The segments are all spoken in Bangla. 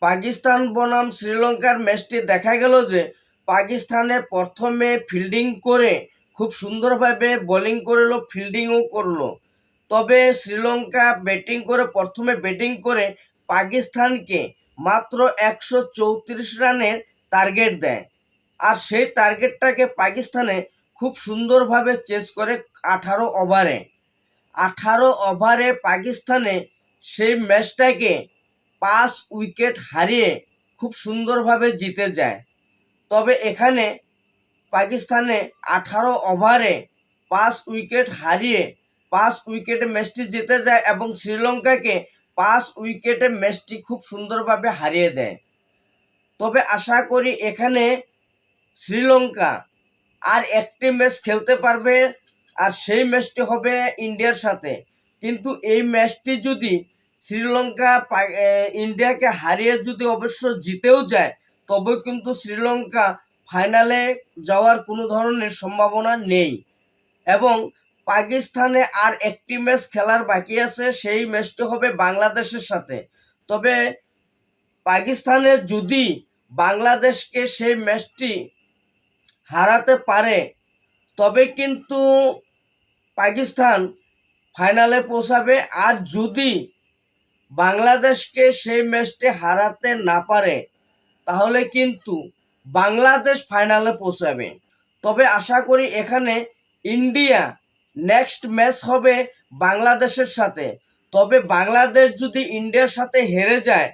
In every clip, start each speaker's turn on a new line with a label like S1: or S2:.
S1: পাকিস্তান বনাম শ্রীলঙ্কার ম্যাচটি দেখা গেল যে পাকিস্তানে প্রথমে ফিল্ডিং করে খুব সুন্দরভাবে বোলিং করলো, ফিল্ডিংও করলো। তবে শ্রীলঙ্কা প্রথমে ব্যাটিং করে পাকিস্তানকে মাত্র 134 রানের টার্গেট দেয়। আর সেই টার্গেটটাকে পাকিস্তানে খুব সুন্দরভাবে চেস করে 18 ওভারে পাকিস্তানে সেই ম্যাচটাকে 5 উইকেট হারিয়ে খুব সুন্দরভাবে জিতে যায়। তবে এখানে পাকিস্তানে 18 ওভারে 5 উইকেট হারিয়ে 5 উইকেটে ম্যাচটি জিতে যায় এবং শ্রীলঙ্কাকে 5 উইকেটে ম্যাচটি খুব সুন্দরভাবে হারিয়ে দেয়। তবে আশা করি এখানে শ্রীলঙ্কা আর একটি ম্যাচ খেলতে পারবে, আর সেই ম্যাচটি হবে ইন্ডিয়ার সাথে। কিন্তু এই ম্যাচটি যদি শ্রীলঙ্কা ইন্ডিয়াকে হারিয়ে যদি অবশ্য জিতেও যায়, তবে কিন্তু শ্রীলঙ্কা ফাইনালে যাওয়ার কোনো ধরনের সম্ভাবনা নেই। এবং পাকিস্তানে আর একটি ম্যাচ খেলার বাকি আছে, সেই ম্যাচটি হবে বাংলাদেশের সাথে। তবে পাকিস্তানে যদি বাংলাদেশকে সেই ম্যাচটি হারাতে পারে, তবে কিন্তু পাকিস্তান ফাইনালে পৌঁছাবে। আর যদি বাংলাদেশকে সেই ম্যাচটি হারাতে না পারে, তাহলে কিন্তু বাংলাদেশ ফাইনালে পৌঁছাবে। তবে আশা করি এখানে ইন্ডিয়া নেক্সট ম্যাচ হবে বাংলাদেশের সাথে। তবে বাংলাদেশ যদি ইন্ডিয়ার সাথে হেরে যায়,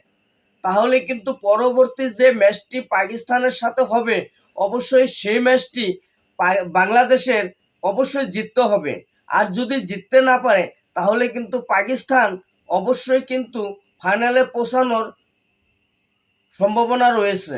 S1: তাহলে কিন্তু পরবর্তী যে ম্যাচটি পাকিস্তানের সাথে হবে, অবশ্যই সেই ম্যাচটি বাংলাদেশের অবশ্যই জিততে হবে। আর যদি জিততে না পারে, তাহলে কিন্তু পাকিস্তান অবশ্যই কিন্তু ফাইনালে পৌঁছানোর সম্ভাবনা রয়েছে।